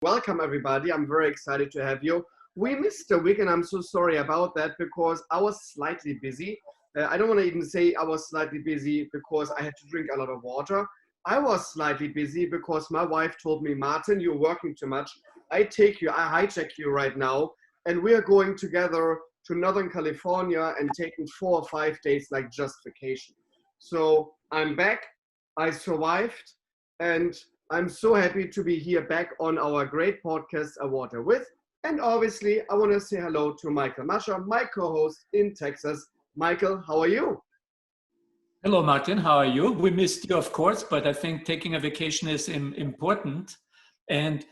Welcome, everybody. I'm very excited to have you. We missed a week, and I'm so sorry about that because I was slightly busy. I don't want to even say I was slightly busy because I had to drink a lot of water. I was slightly busy because my wife told me, Martin, you're working too much. I hijack you right now, and we are going together to Northern California and taking 4 or 5 days like just vacation. So I'm back. I survived, and I'm so happy to be here back on our great podcast, A Water With. And obviously, I want to say hello to Michael Mascher, my co-host in Texas. Michael, how are you? Hello, Martin. How are you? We missed you, of course, but I think taking a vacation is important. And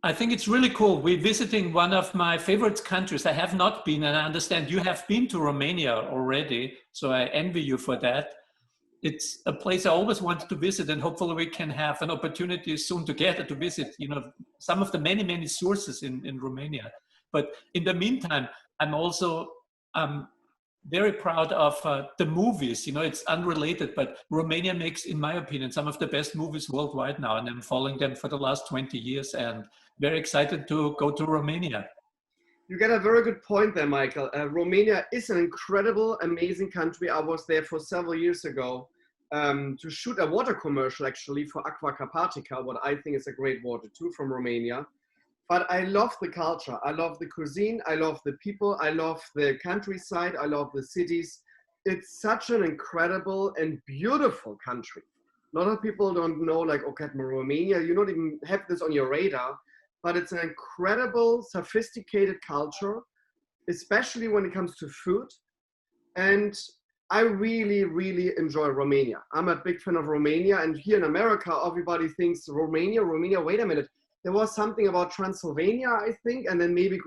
I think it's really cool. We're visiting one of my favorite countries. I have not been, and I understand you have been to Romania already. So I envy you for that. It's a place I always wanted to visit, and hopefully we can have an opportunity soon together to visit, some of the many sources in Romania. But in the meantime, I'm also very proud of the movies. It's unrelated, but Romania makes, in my opinion, some of the best movies worldwide now, and I'm following them for the last 20 years and very excited to go to Romania. You get a very good point there, Michael. Romania is an incredible, amazing country. I was there for several years ago to shoot a water commercial, actually, for Aqua Carpatica, what I think is a great water too from Romania. But I love the culture. I love the cuisine. I love the people. I love the countryside. I love the cities. It's such an incredible and beautiful country. A lot of people don't know, like, okay, Romania, you don't even have this on your radar. But it's an incredible, sophisticated culture, especially when it comes to food. And I really enjoy Romania. I'm a big fan of Romania. And here in America, everybody thinks Romania, wait a minute. There was something about Transylvania, I think, and then maybe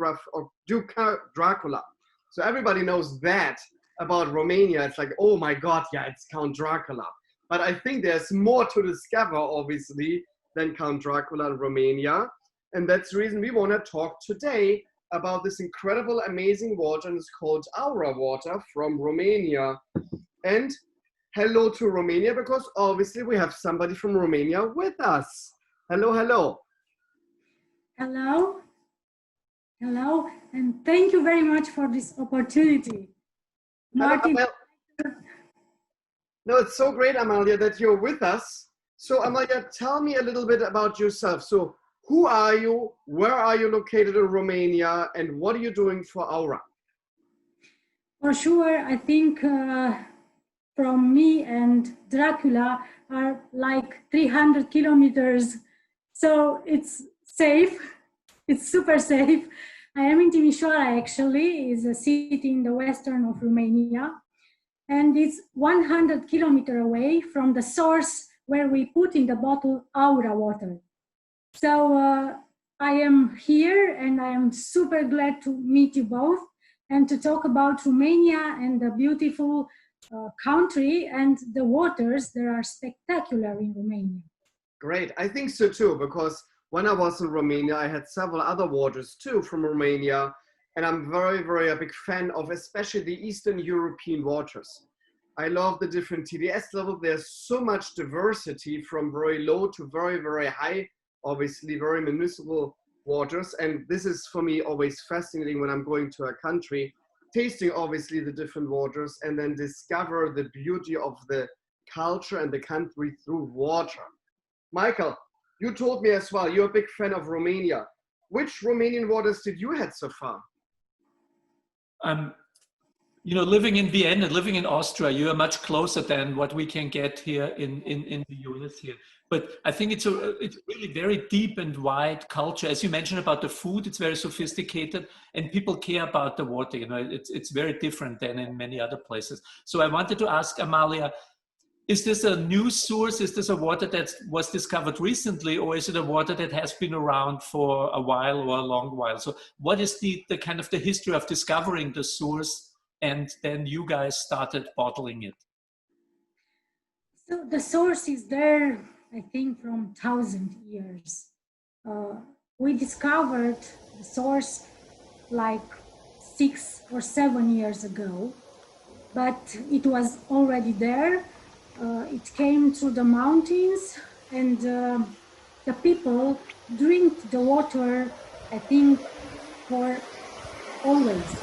Duke Dracula. So everybody knows that about Romania. It's like, oh my God, yeah, it's Count Dracula. But I think there's more to discover, obviously, than Count Dracula in Romania. And that's the reason we want to talk today about this incredible, amazing water, and it's called Aura water from Romania. And hello to Romania, because obviously we have somebody from Romania with us. Hello. Hello, and thank you very much for this opportunity. Martin. No, it's so great, Amalia, that you're with us. So Amalia, tell me a little bit about yourself. So who are you? Where are you located in Romania? And what are you doing for Aura? For sure, I think from me and Dracula are like 300 kilometers. So it's safe. It's super safe. I am in Timișoara, actually. It's a city in the western of Romania. And it's 100 kilometers away from the source where we put in the bottle Aura water. So I am here and I am super glad to meet you both and to talk about Romania and the beautiful country and the waters that are spectacular in Romania. Great, I think so too, because when I was in Romania, I had several other waters too from Romania, and I'm very a big fan of especially the Eastern European waters. I love the different TDS levels. There's so much diversity from very low to very high, obviously very municipal waters. And this is for me always fascinating when I'm going to a country, tasting obviously the different waters and then discover the beauty of the culture and the country through water. Michael, you told me as well, you're a big fan of Romania. Which Romanian waters did you had so far? Living in Vienna, living in Austria, you are much closer than what we can get here in the US here. But I think it's really very deep and wide culture. As you mentioned about the food, it's very sophisticated and people care about the water. It's very different than in many other places. So I wanted to ask Amalia, is this a new source? Is this a water that was discovered recently, or is it a water that has been around for a while or a long while? So what is the kind of the history of discovering the source and then you guys started bottling it? So the source is there, I think, from 1,000 years. We discovered the source like 6 or 7 years ago, but it was already there. It came through the mountains and the people drink the water, I think, for always.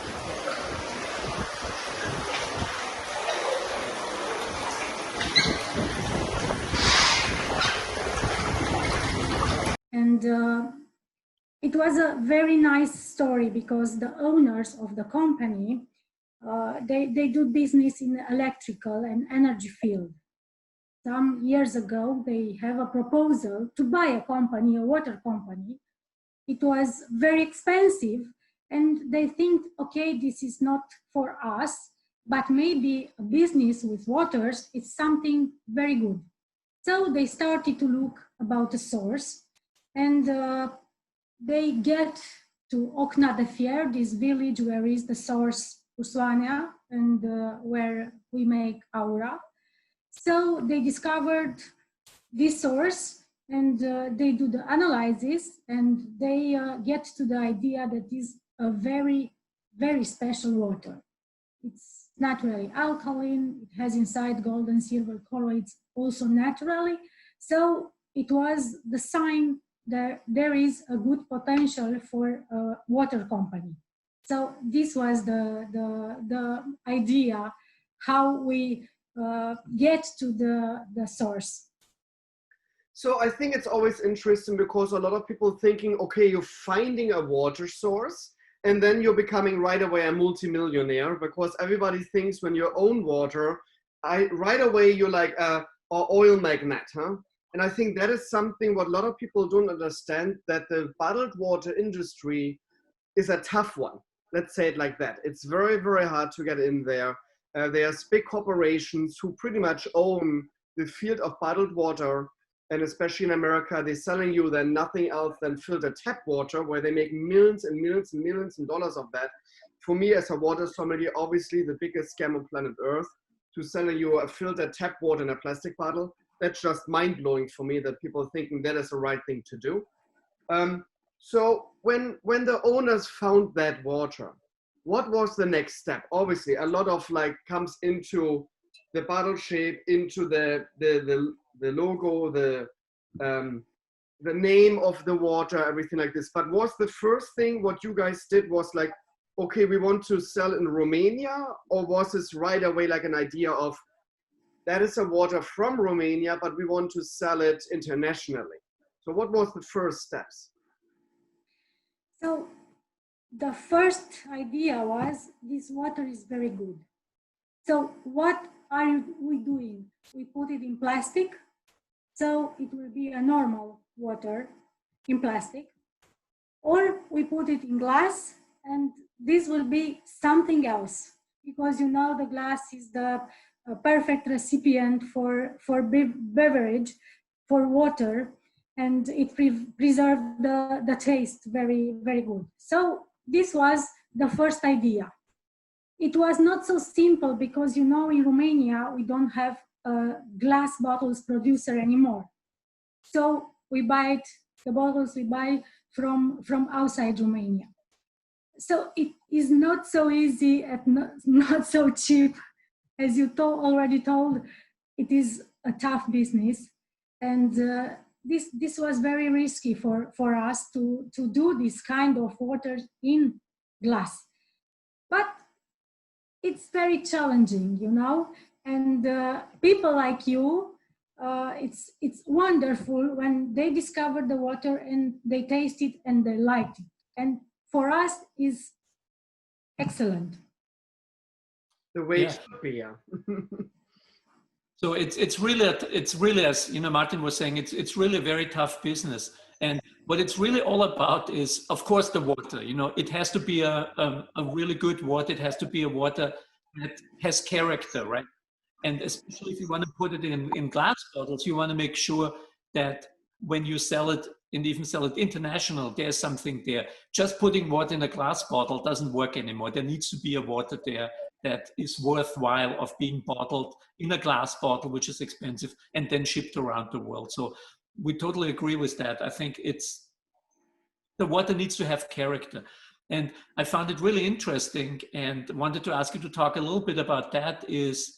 And it was a very nice story because the owners of the company, they do business in the electrical and energy field. Some years ago, they have a proposal to buy a company, a water company. It was very expensive, and they think, okay, this is not for us, but maybe a business with waters is something very good. So they started to look about the source, and they get to Okna de Fier, this village where is the source Usuania, and where we make Aura. So they discovered this source, and they do the analysis, and they get to the idea that is a very, very special water. It's naturally alkaline, it has inside gold and silver colloids also naturally. So it was the sign that there is a good potential for a water company. So this was the idea how we get to the source. So I think it's always interesting because a lot of people thinking, okay, you're finding a water source and then you're becoming right away a multimillionaire, because everybody thinks when you own water, right away you're like a oil magnate, huh? And I think that is something what a lot of people don't understand, that the bottled water industry is a tough one. Let's say it like that. It's very, very hard to get in there. There's big corporations who pretty much own the field of bottled water. And especially in America, they're selling you then nothing else than filtered tap water, where they make millions and millions and millions of dollars of that. For me as a water sommelier, obviously the biggest scam on planet Earth, to selling you a filtered tap water in a plastic bottle. That's just mind-blowing for me, that people thinking that is the right thing to do. So when the owners found that water, what was the next step? Obviously, a lot of comes into the bottle shape, into the logo, the name of the water, everything like this. But was the first thing what you guys did was like, okay, we want to sell in Romania, or was this right away like an idea of that is a water from Romania, but we want to sell it internationally? So what was the first steps? So the first idea was this water is very good. So what are we doing? We put it in plastic, so it will be a normal water in plastic, or we put it in glass, and this will be something else, because you know the glass is the perfect recipient for beverage, for water, and it preserves the taste very, very good. So this was the first idea. It was not so simple because, you know, in Romania, we don't have a glass bottles producer anymore. So we buy it, the bottles we buy from outside Romania. So it is not so easy and not so cheap. As you already told, it is a tough business. And this was very risky for us to do this kind of water in glass. But it's very challenging, you know, and people like you, it's wonderful when they discover the water and they taste it and they liked it. And for us is excellent. The way it should be, yeah. So it's really, as you know, Martin was saying, it's really a very tough business. And what it's really all about is, of course, the water. You know, it has to be a really good water. It has to be a water that has character, right? And especially if you want to put it in glass bottles, you want to make sure that when you sell it and even sell it international, there's something there. Just putting water in a glass bottle doesn't work anymore. There needs to be a water there that is worthwhile of being bottled in a glass bottle, which is expensive, and then shipped around the world. So we totally agree with that. I think the water needs to have character. And I found it really interesting and wanted to ask you to talk a little bit about that, is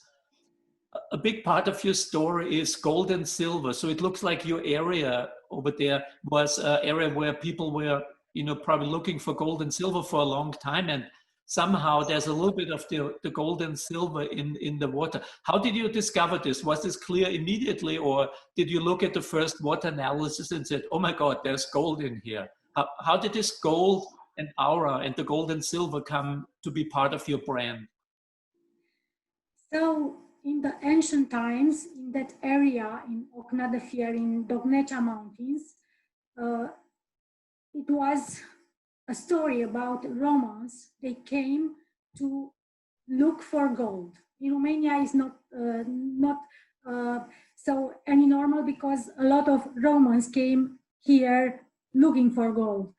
a big part of your story is gold and silver. So it looks like your area over there was an area where people were, you know, probably looking for gold and silver for a long time. And somehow there's a little bit of the gold and silver in the water. How did you discover this? Was this clear immediately, or did you look at the first water analysis and said, oh my God, there's gold in here? How did this gold and aura and the gold and silver come to be part of your brand? So in the ancient times, in that area in Oknadafir, in Dognecha Mountains, it was a story about Romans. They came to look for gold. In Romania is not so any normal, because a lot of Romans came here looking for gold.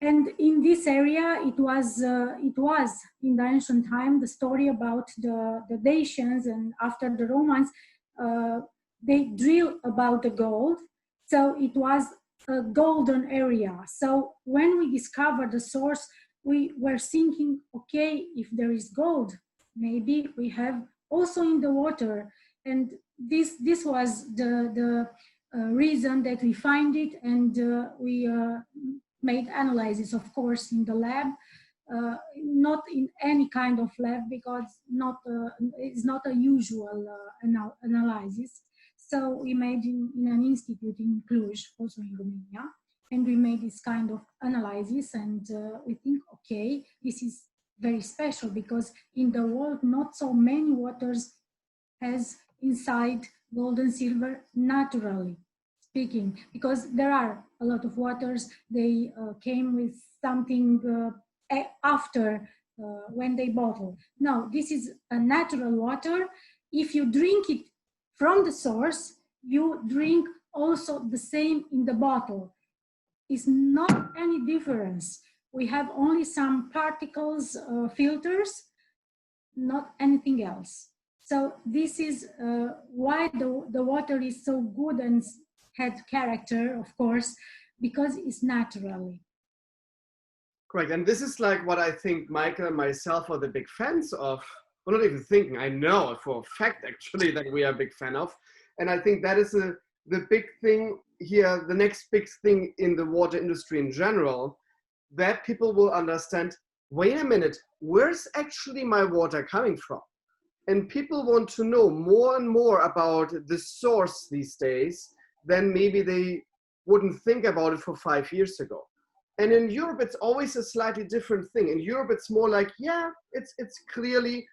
And in this area, it was in the ancient time the story about the Dacians, and after the Romans, they drill about the gold. So it was a golden area. So when we discovered the source, we were thinking, okay, if there is gold, maybe we have also in the water. And this was the reason that we find it, and we made analysis, of course, in the lab, not in any kind of lab, because it's not a usual analysis. So we made in an institute in Cluj, also in Romania, and we made this kind of analysis, and we think, okay, this is very special, because in the world, not so many waters has inside gold and silver naturally speaking, because there are a lot of waters, they came with something after when they bottle. No, this is a natural water. If you drink it from the source, you drink also the same in the bottle. It's not any difference. We have only some particles, filters, not anything else. So this is why the water is so good and had character, of course, because it's naturally. Correct. And this is like what I think Michael and myself are the big fans of. Well, not even thinking, I know for a fact actually that we are a big fan of. And I think that is the big thing here, the next big thing in the water industry in general, that people will understand, wait a minute, where's actually my water coming from? And people want to know more and more about the source these days than maybe they wouldn't think about it for 5 years ago. And in Europe, it's always a slightly different thing. In Europe, it's more like, yeah, it's clearly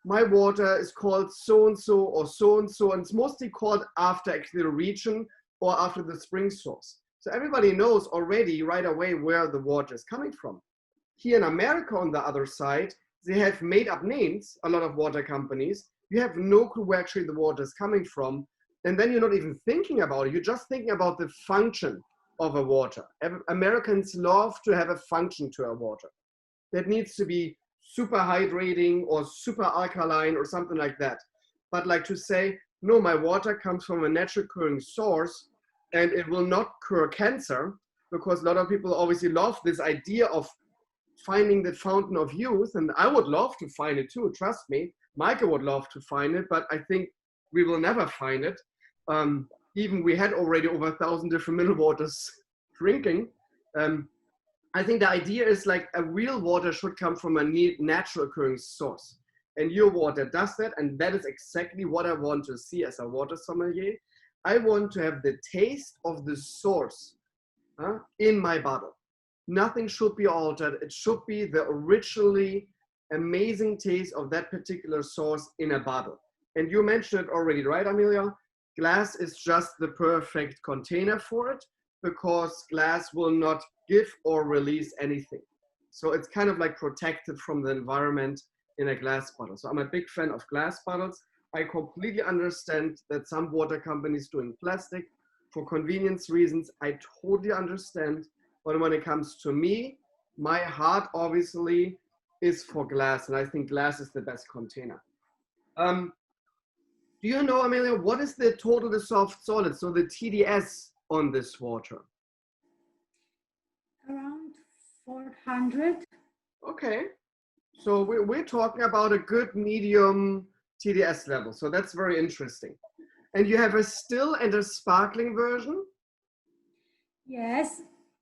my water is called so-and-so or so-and-so, and it's mostly called after actually the region or after the spring source. So everybody knows already right away where the water is coming from. Here in America, on the other side, they have made up names, a lot of water companies. You have no clue where actually the water is coming from. And then you're not even thinking about it. You're just thinking about the function of a water. Americans love to have a function to a water. That needs to be super hydrating or super alkaline or something like that. But like to say, no, my water comes from a natural occurring source and it will not cure cancer, because a lot of people obviously love this idea of finding the fountain of youth, and I would love to find it too, trust me. Michael would love to find it, but I think we will never find it. Even we had already over 1,000 different mineral waters drinking. I think the idea is like a real water should come from a natural occurring source. And your water does that, and that is exactly what I want to see as a water sommelier. I want to have the taste of the source in my bottle. Nothing should be altered. It should be the originally amazing taste of that particular source in a bottle. And you mentioned it already, right, Amelia? Glass is just the perfect container for it, because glass will not give or release anything. So it's kind of like protected from the environment in a glass bottle. So I'm a big fan of glass bottles. I completely understand that some water companies doing plastic for convenience reasons. I totally understand. But when it comes to me, my heart obviously is for glass, and I think glass is the best container. Do you know, Amelia, what is the total dissolved solid, so the TDS on this water? Around 400. Okay, so we're talking about a good medium TDS level. So that's very interesting. And you have a still and a sparkling version? Yes,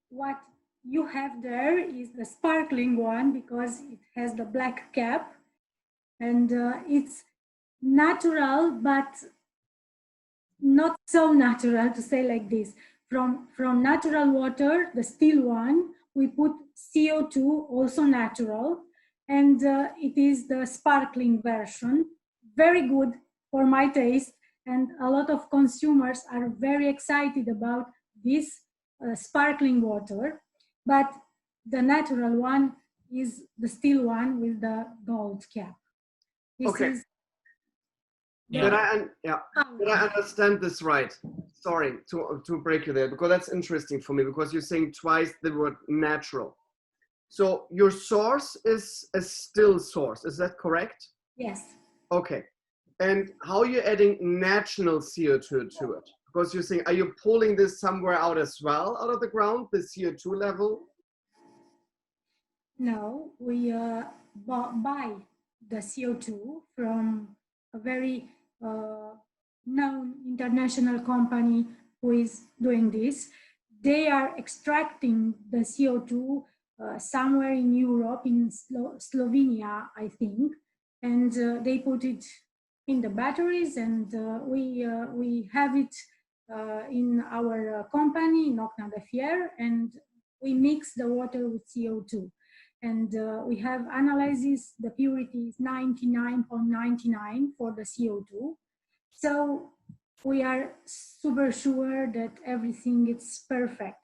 what you have there is the sparkling one because it has the black cap, and it's natural, but not so natural, to say like this. From natural water, the still one, we put CO2, also natural, and it is the sparkling version, very good for my taste, and a lot of consumers are very excited about this sparkling water. But the natural one is the still one with the gold cap. This okay. is Did I understand this right? Sorry to break you there, because that's interesting for me, because you're saying twice the word natural. So your source is a still source, is that correct? Yes. Okay. And how are you adding natural CO2 to it? Because you're saying, are you pulling this somewhere out as well, out of the ground, the CO2 level? No, we buy the CO2 from a very known international company who is doing this. They are extracting the CO2 somewhere in Europe, in Slovenia, I think, and they put it in the batteries, and we have it in our company, in Okna de Fier, and we mix the water with CO2. And we have analyzes, the purity is 99.99 for the CO2. So we are super sure that everything is perfect.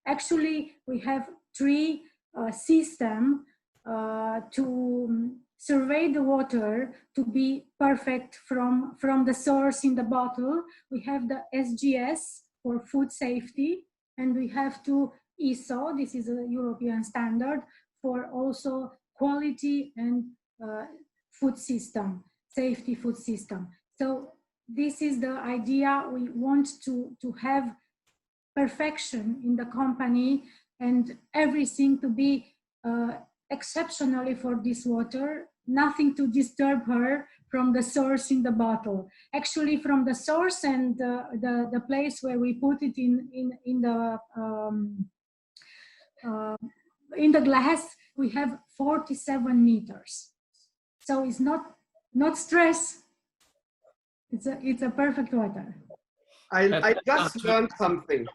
Actually, we have three systems to survey the water to be perfect from the source in the bottle. We have the SGS for food safety, and we have to ISO, this is a European standard, for also quality and food system, safety food system. So this is the idea. We want to have perfection in the company and everything to be exceptionally for this water, nothing to disturb her from the source in the bottle. Actually, from the source and the place where we put it in the glass, we have 47 meters. So it's not stress. It's a perfect water. I just learned something.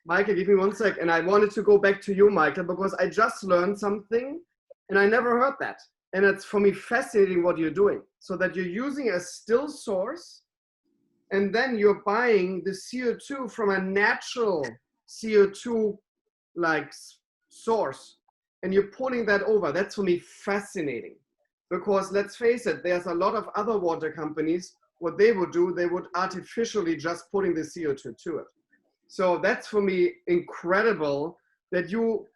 Michael, give me 1 sec. And I wanted to go back to you, Michael, because I just learned something and I never heard that. And it's for me fascinating what you're doing. So that you're using a still source and then you're buying the CO2 from a natural CO2 like source and you're pulling that over. That's for me fascinating, because let's face it, there's a lot of other water companies. What they would do, they would artificially just putting the CO2 to it. So that's for me incredible that you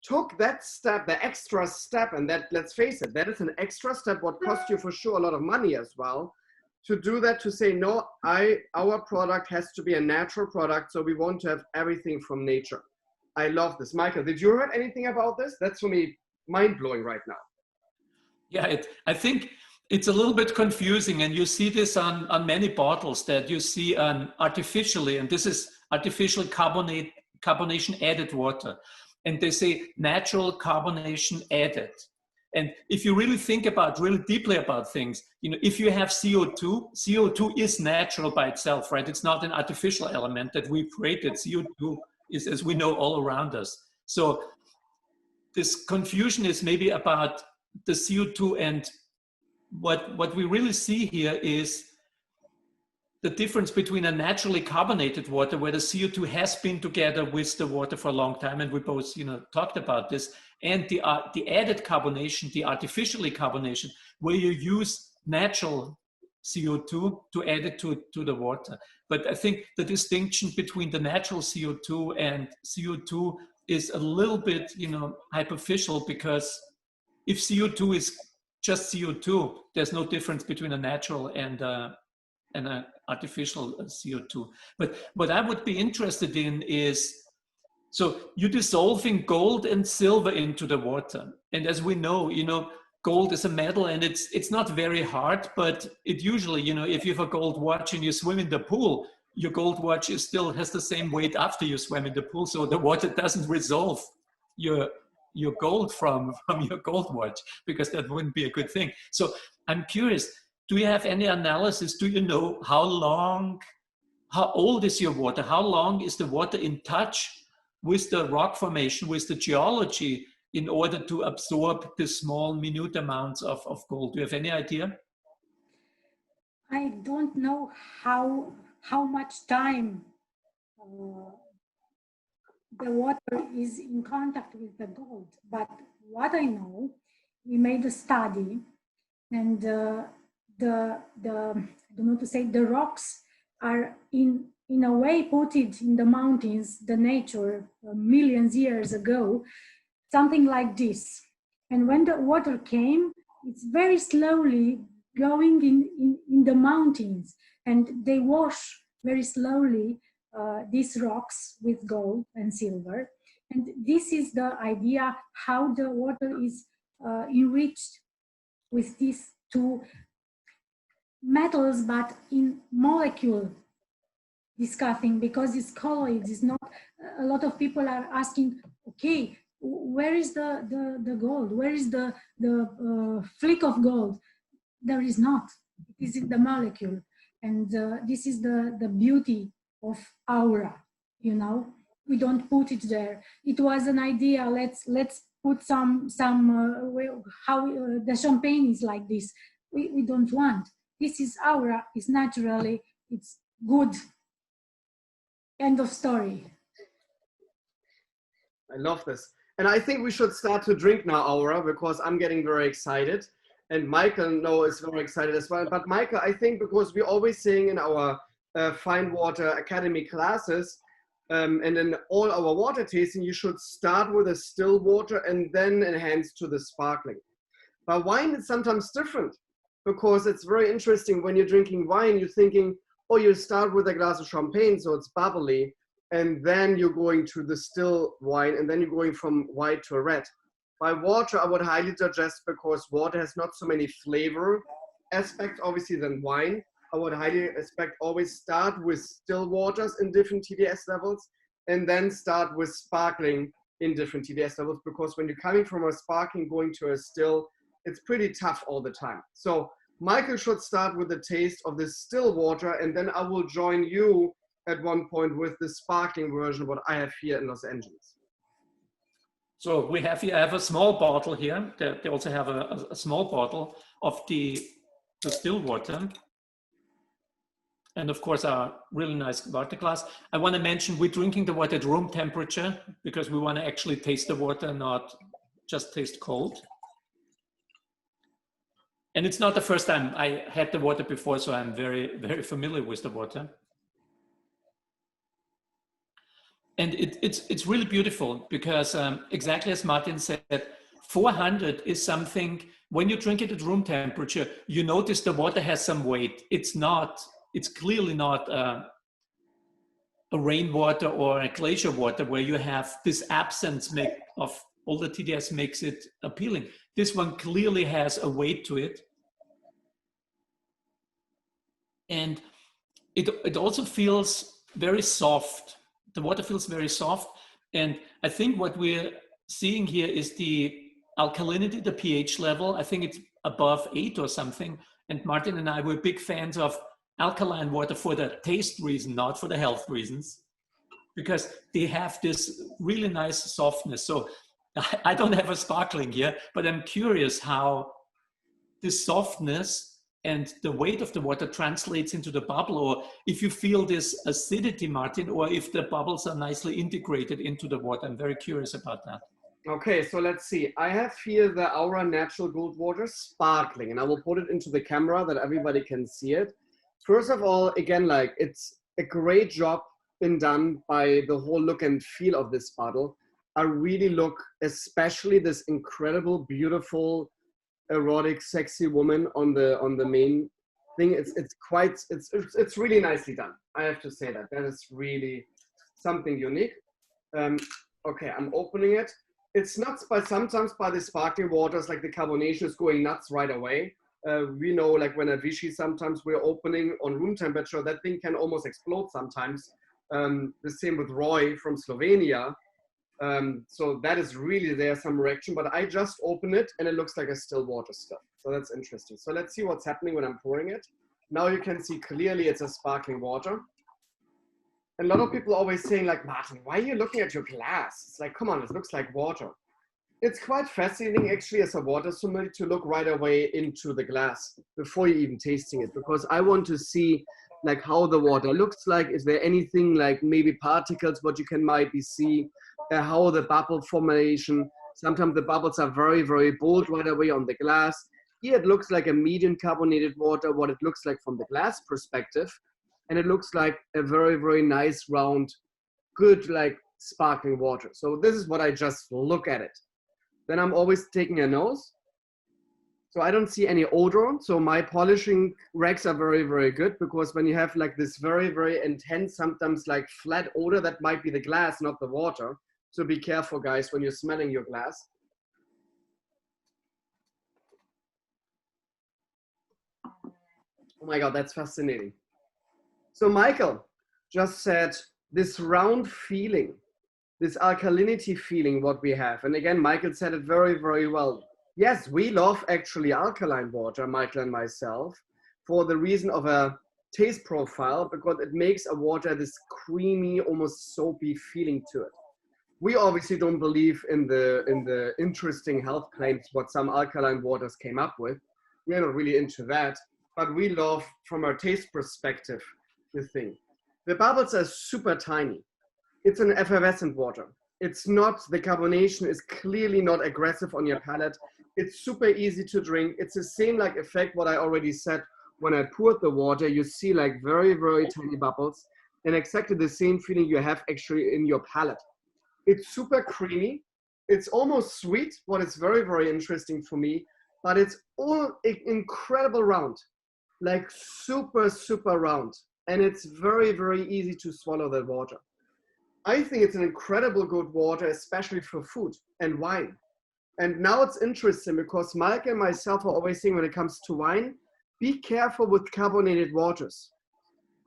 took that step, the extra step, and that, let's face it, that is an extra step what cost you for sure a lot of money as well, to do that, to say, no, our product has to be a natural product, so we want to have everything from nature. I love this. Michael, did you heard anything about this? That's for me mind-blowing right now. Yeah, I think it's a little bit confusing, and you see this on many bottles that you see artificially, and this is artificial carbonation added water. And they say natural carbonation added. And if you really think about, really deeply about things, you know, if you have CO2, CO2 is natural by itself, right? It's not an artificial element that we've created. CO2 is, as we know, all around us. So this confusion is maybe about the CO2, and what we really see here is the difference between a naturally carbonated water, where the CO2 has been together with the water for a long time, and we both, you know, talked about this, and the added carbonation, the artificially carbonation, where you use natural CO2 to add it to the water. But I think the distinction between the natural CO2 and CO2 is a little bit, you know, hyperficial, because if CO2 is just CO2, there's no difference between a natural and an artificial CO2. But what I would be interested in is, so you're dissolving gold and silver into the water. And as we know, you know, gold is a metal and it's not very hard, but it usually, you know, if you have a gold watch and you swim in the pool, your gold watch still has the same weight after you swim in the pool. So the water doesn't resolve your gold from your gold watch, because that wouldn't be a good thing. So I'm curious, do you have any analysis? Do you know how old is your water? How long is the water in touch with the rock formation, with the geology, in order to absorb the small, minute amounts of gold? Do you have any idea? I don't know how much time the water is in contact with the gold, but what I know, we made a study, and I don't know to say, the rocks are in a way put it in the mountains, the nature, millions years ago, something like this. And when the water came, it's very slowly going in the mountains, and they wash very slowly these rocks with gold and silver. And this is the idea how the water is enriched with these two metals, but in molecule discussing, because it's colloids. Is not, a lot of people are asking, okay, where is the gold? Where is the flick of gold? There is not. It is in the molecule, and this is the beauty of aura. You know, we don't put it there. It was an idea. Let's put some how the champagne is like this. We don't want. This is aura. It's naturally. It's good. End of story. I love this. And I think we should start to drink now, Aura, because I'm getting very excited. And Michael, no, is very excited as well. But Michael, I think because we're always saying in our Fine Water Academy classes, and in all our water tasting, you should start with a still water and then enhance to the sparkling. But wine is sometimes different, because it's very interesting when you're drinking wine, you're thinking, oh, you start with a glass of champagne, so it's bubbly, and then you're going to the still wine, and then you're going from white to red. By water, I would highly suggest, because water has not so many flavor aspects, obviously, than wine. I would highly expect always start with still waters in different TDS levels, and then start with sparkling in different TDS levels, because when you're coming from a sparkling going to a still, it's pretty tough all the time. So Michael should start with the taste of the still water, and then I will join you at one point with the sparkling version, what I have here in Los Angeles. So we have here, I have a small bottle here. They also have a small bottle of the still water. And of course, a really nice water glass. I want to mention we're drinking the water at room temperature, because we want to actually taste the water, not just taste cold. And it's not the first time. I had the water before, so I'm very, very familiar with the water. And it's really beautiful, because exactly as Martin said, 400 is something, when you drink it at room temperature, you notice the water has some weight. It's clearly not a rainwater or a glacier water where you have this absence of all the TDS makes it appealing. This one clearly has a weight to it. And it also feels very soft. The water feels very soft. And I think what we're seeing here is the alkalinity, the pH level. I think it's above 8 or something. And Martin and I were big fans of alkaline water for the taste reason, not for the health reasons, because they have this really nice softness. So I don't have a sparkling here, but I'm curious how this softness and the weight of the water translates into the bubble, or if you feel this acidity, Martin, or if the bubbles are nicely integrated into the water. I'm very curious about that. Okay, so let's see. I have here the Aura Natural Gold Water Sparkling, and I will put it into the camera that everybody can see it. First of all, again, like, it's a great job been done by the whole look and feel of this bottle. I really look, especially this incredible, beautiful, erotic, sexy woman on the main thing. It's really nicely done. I have to say that is really something unique. Okay, I'm opening it. It's nuts, but sometimes by the sparkling waters, like the carbonation is going nuts right away. We know, like when a Vichy, sometimes we're opening on room temperature, that thing can almost explode sometimes. The same with Roy from Slovenia. So that is really there, some reaction, but I just open it and it looks like a still water stuff. So that's interesting. So let's see what's happening when I'm pouring it. Now you can see clearly it's a sparkling water. And a lot of people are always saying like, Martin, why are you looking at your glass? It's like, come on, it looks like water. It's quite fascinating actually as a water sommelier to look right away into the glass before you even tasting it, because I want to see like how the water looks like. Is there anything like maybe particles, what you can might be see, how the bubble formation. Sometimes the bubbles are very, very bold right away on the glass. Here it looks like a medium carbonated water, what it looks like from the glass perspective. And it looks like a very, very nice round, good like sparkling water. So this is what I just look at it. Then I'm always taking a nose. So I don't see any odor. So my polishing racks are very, very good, because when you have like this very, very intense, sometimes like flat odor, that might be the glass, not the water. So be careful, guys, when you're smelling your glass. Oh my God, that's fascinating. So Michael just said this round feeling, this alkalinity feeling what we have. And again, Michael said it very, very well. Yes, we love actually alkaline water, Michael and myself, for the reason of a taste profile, because it makes a water this creamy, almost soapy feeling to it. We obviously don't believe in the interesting health claims what some alkaline waters came up with. We're not really into that, but we love from a taste perspective the thing. The bubbles are super tiny. It's an effervescent water. It's not, the carbonation is clearly not aggressive on your palate. It's super easy to drink. It's the same like effect what I already said when I poured the water. You see like very, very tiny bubbles, and exactly the same feeling you have actually in your palate. It's super creamy. It's almost sweet, what is very, very interesting for me, but it's all incredible round, like super, super round. And it's very, very easy to swallow that water. I think it's an incredible good water, especially for food and wine. And now it's interesting because Mike and myself are always saying when it comes to wine, be careful with carbonated waters,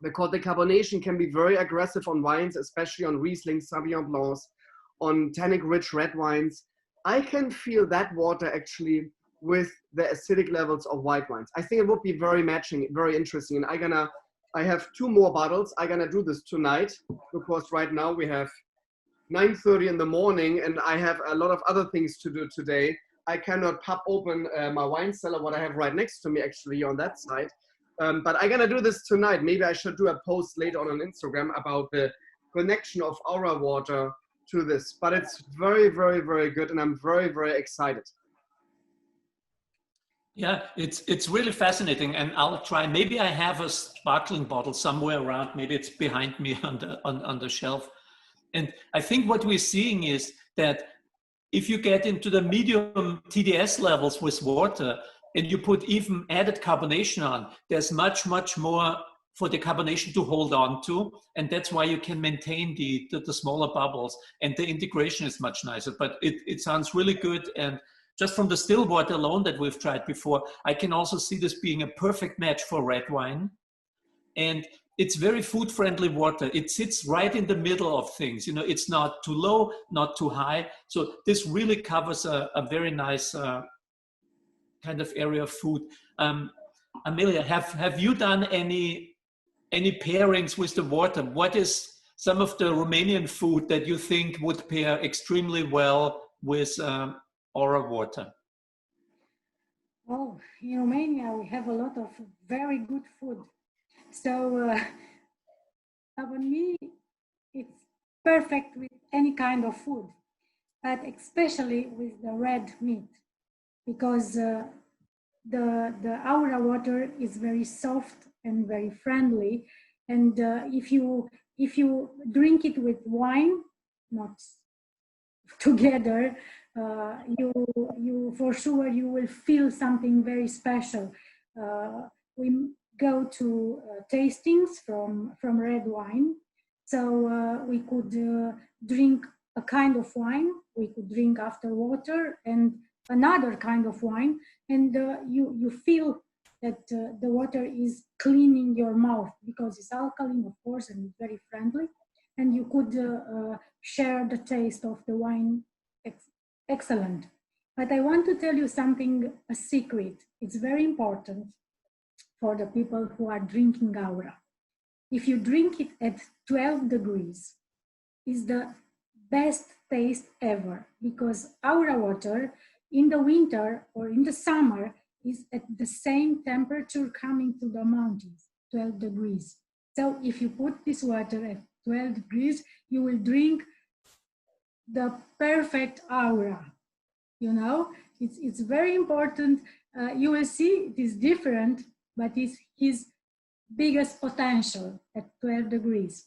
because the carbonation can be very aggressive on wines, especially on Riesling, Sauvignon Blancs, on tannic-rich red wines. I can feel that water actually with the acidic levels of white wines. I think it would be very matching, very interesting. And I have 2 more bottles. I'm gonna do this tonight, because right now we have 9:30 in the morning and I have a lot of other things to do today. I cannot pop open my wine cellar, what I have right next to me actually on that side. But I'm gonna do this tonight. Maybe I should do a post later on Instagram about the connection of our water to this. But it's very, very, very good, and I'm very, very excited. Yeah, it's really fascinating, and I'll try. Maybe I have a sparkling bottle somewhere around. Maybe it's behind me on the shelf. And I think what we're seeing is that if you get into the medium TDS levels with water and you put even added carbonation on, there's much, much more for the carbonation to hold on to. And that's why you can maintain the smaller bubbles, and the integration is much nicer. But it sounds really good. And just from the still water alone that we've tried before, I can also see this being a perfect match for red wine. And it's very food friendly water. It sits right in the middle of things. You know, it's not too low, not too high. So this really covers a very nice kind of area of food. Amelia, have you done any pairings with the water? What is some of the Romanian food that you think would pair extremely well with Aura water? Oh, in Romania, we have a lot of very good food. So for me, it's perfect with any kind of food, but especially with the red meat, because the Aura water is very soft and very friendly. And if you drink it with wine, not together, you for sure you will feel something very special. We go to tastings from red wine, so we could drink a kind of wine we could drink after water and another kind of wine, and you feel that the water is cleaning your mouth because it's alkaline, of course, and very friendly, and you could share the taste of the wine. Excellent. But I want to tell you something, a secret. It's very important for the people who are drinking Aura. If you drink it at 12 degrees, it's the best taste ever, because Aura water in the winter or in the summer is at the same temperature coming to the mountains, 12 degrees. So if you put this water at 12 degrees, you will drink the perfect Aura. You know, it's very important. You will see it is different, but it's his biggest potential at 12 degrees.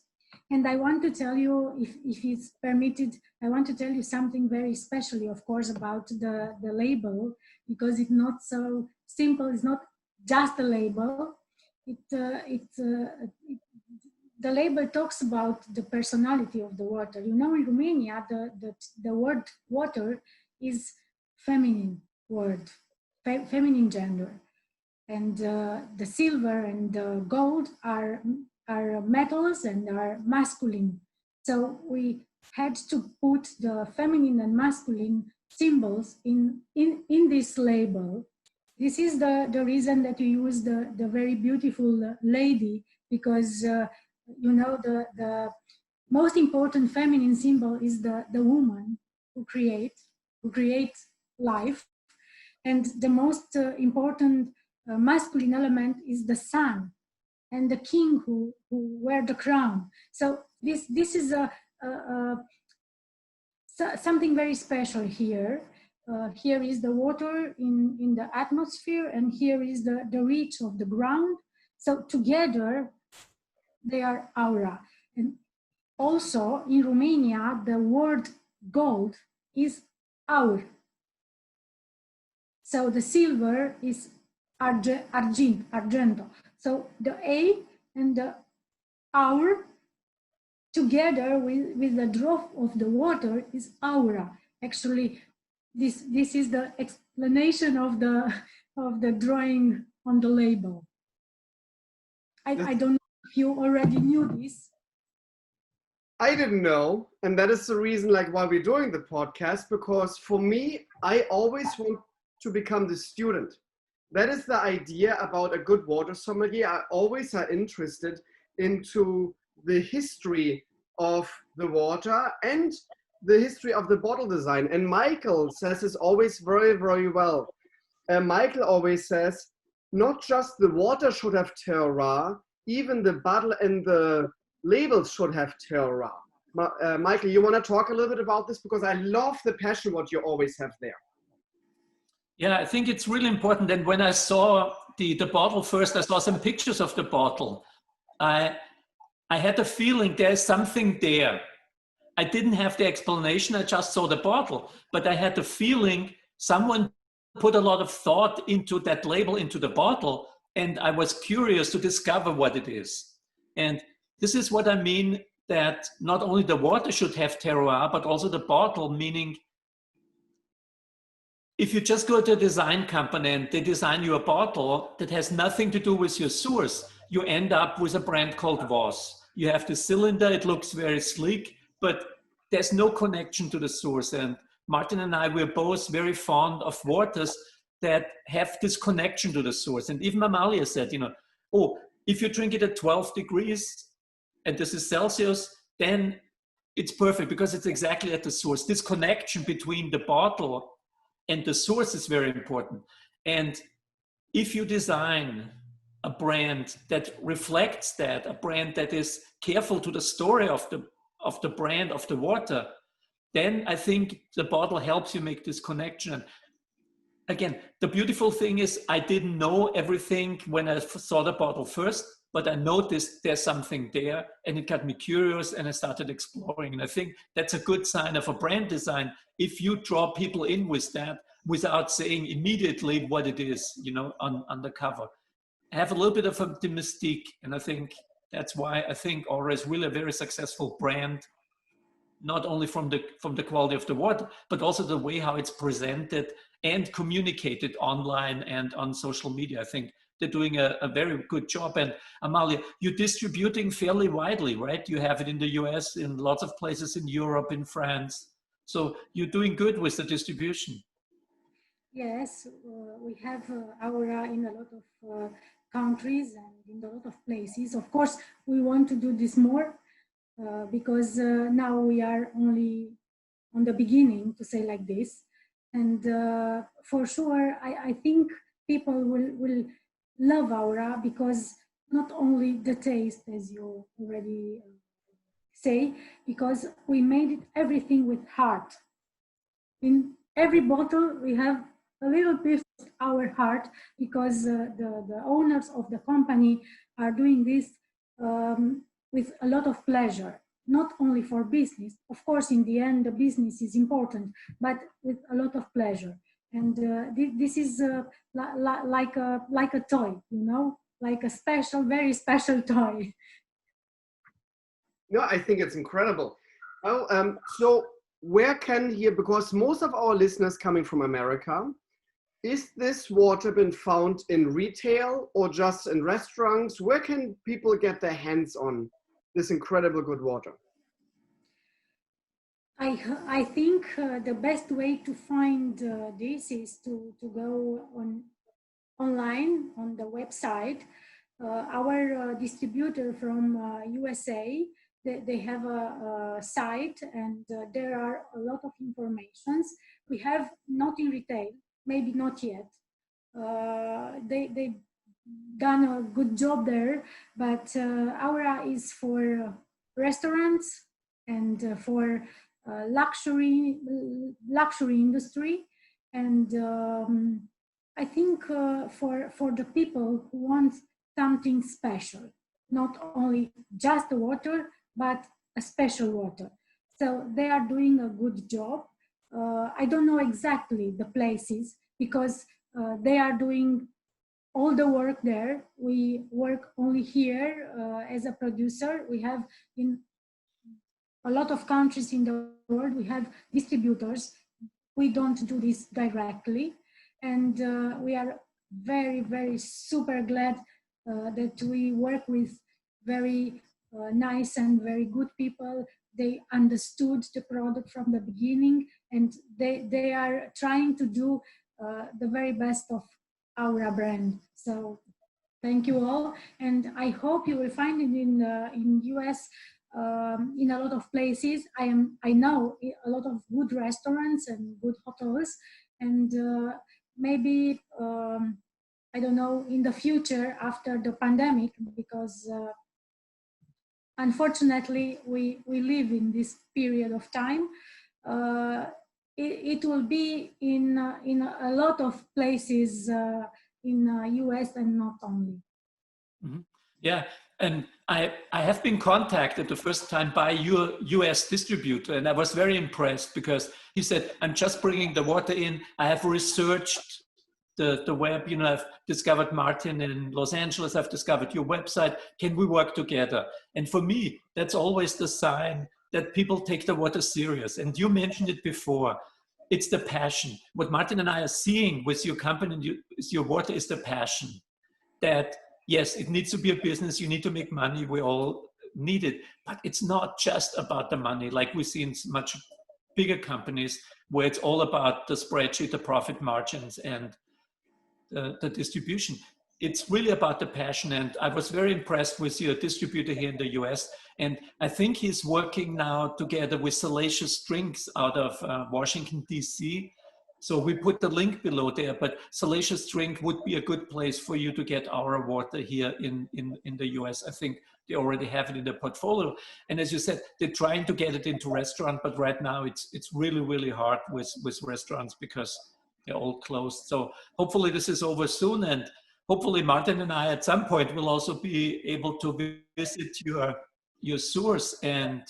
And I want to tell you, if it's permitted, I want to tell you something very specially, of course, about the label, because it's not so simple. It's not just a label. The label talks about the personality of the water. You know, in Romania, the word water is feminine word, feminine gender. And the silver and the gold are metals and are masculine. So we had to put the feminine and masculine symbols in this label. This is the reason that you use the very beautiful lady, because you know, the most important feminine symbol is the woman who creates life, and the most important masculine element is the sun and the king who wear the crown. So this is something very special here. Here is the water in the atmosphere, and here is the reach of the ground. So together they are Aura. And also in Romania, the word gold is aur. So the silver is argento. So the A and the aur together with the drop of the water is Aura. Actually, this is the explanation of the drawing on the label. I don't know if you already knew this. I didn't know, and that is the reason, like, why we're doing the podcast, because for me, I always want to become the student. That is the idea about a good water sommelier. I always are interested into the history of the water and the history of the bottle design. And Michael says this always very, very well. Michael always says, not just the water should have terroir, even the bottle and the labels should have terroir. Michael, you want to talk a little bit about this? Because I love the passion what you always have there. Yeah, I think it's really important. And when I saw the bottle first, I saw some pictures of the bottle. I had a feeling there's something there. I didn't have the explanation, I just saw the bottle, but I had the feeling someone put a lot of thought into that label, into the bottle, and I was curious to discover what it is. And this is what I mean, that not only the water should have terroir, but also the bottle, meaning if you just go to a design company and they design you a bottle that has nothing to do with your source, you end up with a brand called Voss. You have the cylinder, it looks very sleek, but there's no connection to the source. And Martin and I, we're both very fond of waters that have this connection to the source. And even Amalia said, you know, oh, if you drink it at 12 degrees and this is Celsius, then it's perfect because it's exactly at the source. This connection between the bottle and the source is very important. And if you design a brand that reflects that, a brand that is careful to the story of the brand, of the water, then I think the bottle helps you make this connection. And again, the beautiful thing is I didn't know everything when I saw the bottle first, but I noticed there's something there and it got me curious and I started exploring. And I think that's a good sign of a brand design if you draw people in with that without saying immediately what it is, you know, on the cover. Have a little bit of the mystique, and I think that's why I think Aura is really a very successful brand not only from the quality of the water, but also the way how it's presented and communicated online and on social media. I think they're doing a very good job. And Amalia, you're distributing fairly widely, right? You have it in the US, in lots of places in Europe, in France. So you're doing good with the distribution. Yes, we have Aura in a lot of countries and in a lot of places. Of course, we want to do this more because now we are only on the beginning, to say like this. And for sure, I think people will love Aura because not only the taste, as you already say, because we made it everything with heart. In every bottle, we have a little bit of our heart because the owners of the company are doing this with a lot of pleasure, not only for business. Of course, in the end, the business is important, but with a lot of pleasure. And this is like a toy, you know, like a special, very special toy. No, I think it's incredible. Well, so where can here, because most of our listeners coming from America, is this water been found in retail or just in restaurants? Where can people get their hands on this incredible good water? I think the best way to find this is to go online on the website. Our distributor from USA, they have a site and there are a lot of informations. We have not in retail, maybe not yet. They done a good job there, but Aura is for restaurants and for luxury industry, and I think for the people who want something special, not only just the water, but a special water. So they are doing a good job. I don't know exactly the places because they are doing all the work there. We work only here as a producer. We have in a lot of countries in the world, we have distributors. We don't do this directly. And we are very, very super glad that we work with very nice and very good people. They understood the product from the beginning and they are trying to do the very best of Aura brand. So thank you all. And I hope you will find it in US in a lot of places. I know a lot of good restaurants and good hotels, and maybe I don't know in the future after the pandemic, because unfortunately we live in this period of time. It will be in a lot of places in US and not only. Mm-hmm. Yeah, and I have been contacted the first time by your US distributor, and I was very impressed because he said, I'm just bringing the water in. I have researched the web, you know, I've discovered Martin in Los Angeles, I've discovered your website. Can we work together? And for me, that's always the sign that people take the water serious. And you mentioned it before. It's the passion. What Martin and I are seeing with your company and your water is the passion that, yes, it needs to be a business. You need to make money. We all need it. But it's not just about the money like we see in much bigger companies where it's all about the spreadsheet, the profit margins, and the distribution. It's really about the passion. And I was very impressed with your distributor here in the US. And I think he's working now together with Salacious Drinks out of Washington, DC. So we put the link below there, but Salacious Drink would be a good place for you to get our water here in the US. I think they already have it in their portfolio. And as you said, they're trying to get it into restaurant, but right now it's really, really hard with restaurants because they're all closed. So hopefully this is over soon. And hopefully Martin and I at some point will also be able to visit your source and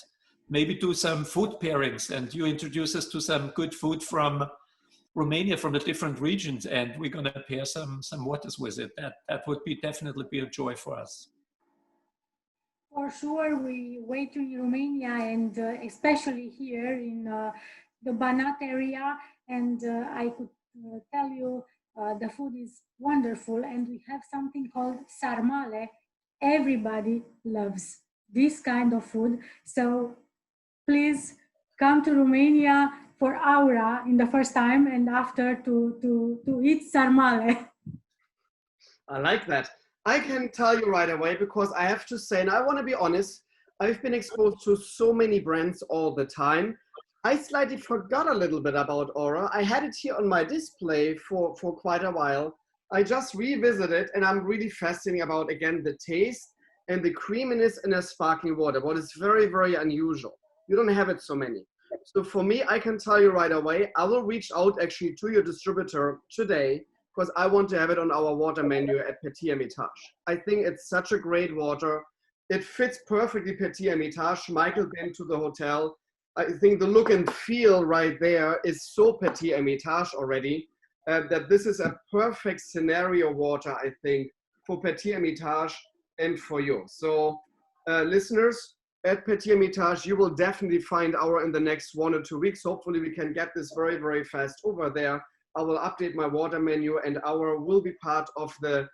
maybe do some food pairings, and you introduce us to some good food from Romania, from the different regions, and we're going to pair some waters with it. That would definitely be a joy for us. For sure, we wait in Romania and especially here in the Banat area. And I could tell you the food is wonderful. And we have something called sarmale. Everybody loves this kind of food. So please come to Romania for aura in the first time and after to eat sarmale. I like that. I can tell you right away because I have to say, and I want to be honest, I've been exposed to so many brands all the time. I slightly forgot a little bit about Aura. I had it here on my display for quite a while. I just revisited it and I'm really fascinated about, again, the taste and the creaminess in a sparkling water, what is very, very unusual. You don't have it so many. So for me, I can tell you right away, I will reach out actually to your distributor today because I want to have it on our water menu at Petit Hermitage. I think it's such a great water. It fits perfectly Petit Hermitage. Michael been to the hotel. I think the look and feel right there is so Petit Hermitage already that this is a perfect scenario water, I think, for Petit Hermitage and for you. So listeners, at Petit Hermitage, you will definitely find Aura in the next 1 or 2 weeks. Hopefully we can get this very, very fast over there. I will update my water menu and Aura will be part of the,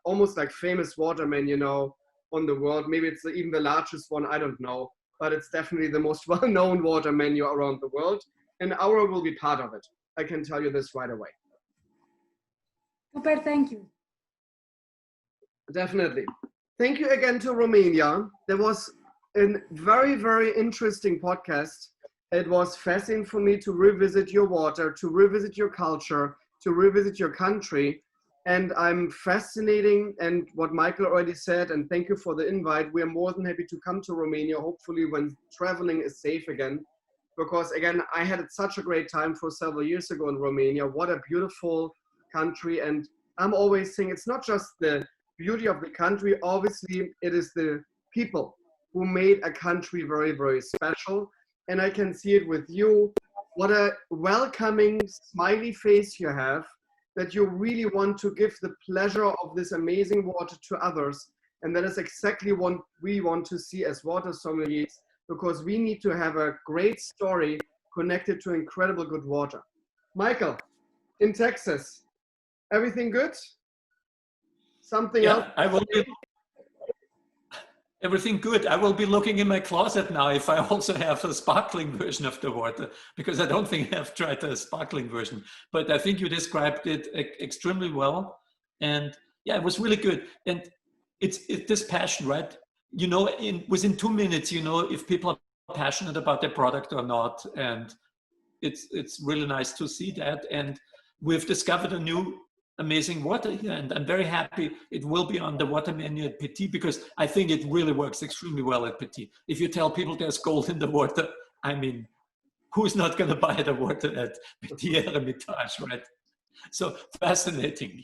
almost like famous water menu now on the world. Maybe it's even the largest one, I don't know, but it's definitely the most well-known water menu around the world. And Aura will be part of it. I can tell you this right away. Super, thank you. Definitely. Thank you again to Romania. There was a very, very interesting podcast. It was fascinating for me to revisit your water, to revisit your culture, to revisit your country. And I'm fascinating, and what Michael already said, and thank you for the invite. We are more than happy to come to Romania, hopefully when traveling is safe again. Because again, I had such a great time for several years ago in Romania. What a beautiful country. And I'm always saying it's not just the beauty of the country. Obviously, it is the people who made a country very, very special. And I can see it with you. What a welcoming, smiley face you have, that you really want to give the pleasure of this amazing water to others. And that is exactly what we want to see as water sommeliers, because we need to have a great story connected to incredible good water. Michael, in Texas, everything good? Something else? I will be. Everything good. I will be looking in my closet now if I also have a sparkling version of the water, because I don't think I've tried a sparkling version. But I think you described it extremely well. And yeah, it was really good. And it's this passion, right? You know, within 2 minutes, you know if people are passionate about their product or not. And it's really nice to see that. And we've discovered a new amazing water here, and I'm very happy it will be on the water menu at Petit, because I think it really works extremely well at Petit. If you tell people there's gold in the water, I mean, who's not going to buy the water at Petit Hermitage, right? So fascinating.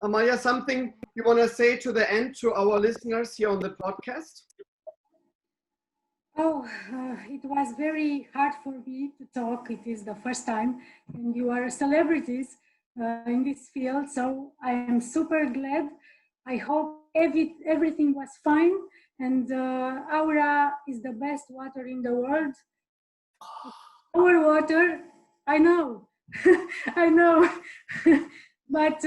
Amaya, something you want to say to the end to our listeners here on the podcast? Oh, it was very hard for me to talk. It is the first time, and you are celebrities in this field, so I am super glad. I hope everything was fine, and Aura is the best water in the world. Our water, I know, I know, but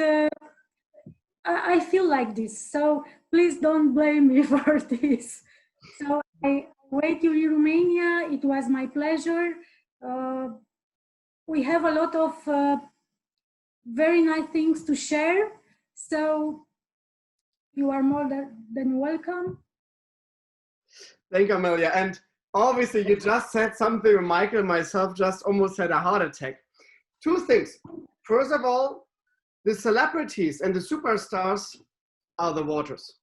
I feel like this, so please don't blame me for this. So I wait you in Romania. It was my pleasure. We have a lot of very nice things to share. So you are more than welcome. Thank you, Amelia. And obviously you just said something, Michael and myself just almost had a heart attack. 2 things. First of all, the celebrities and the superstars are the waters.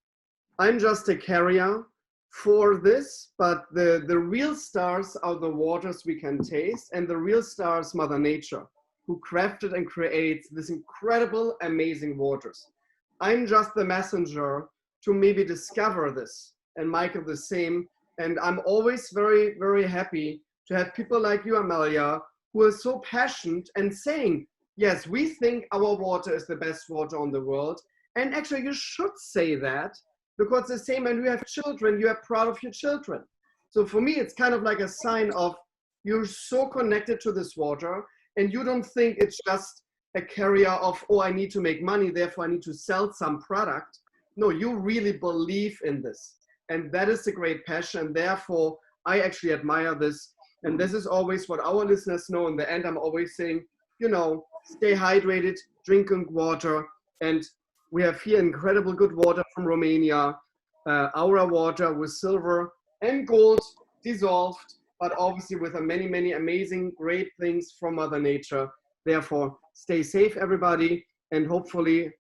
I'm just a carrier for this, but the real stars are the waters we can taste, and the real stars, Mother Nature, who crafted and creates this incredible, amazing waters. I'm just the messenger to maybe discover this, and Michael the same. And I'm always very, very happy to have people like you, Amelia, who are so passionate and saying, yes, we think our water is the best water on the world. And actually you should say that, because the same when you have children, you are proud of your children. So for me, it's kind of like a sign of you're so connected to this water, and you don't think it's just a carrier of, oh, I need to make money, therefore I need to sell some product. No, you really believe in this. And that is a great passion. And therefore, I actually admire this. And this is always what our listeners know. In the end, I'm always saying, you know, stay hydrated, drinking water. And we have here incredible good water from Romania, our water with silver and gold dissolved, but obviously with many, many amazing, great things from Mother Nature. Therefore, stay safe, everybody. And hopefully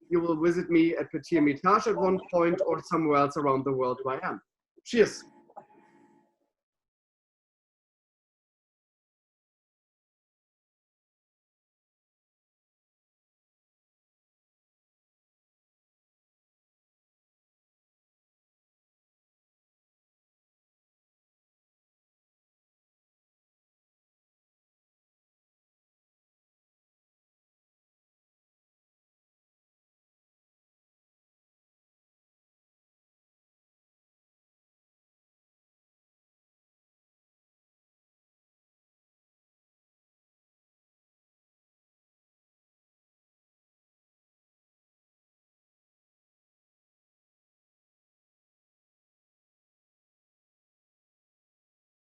you will visit me at Petit Hermitage at one point or somewhere else around the world where I am. Cheers.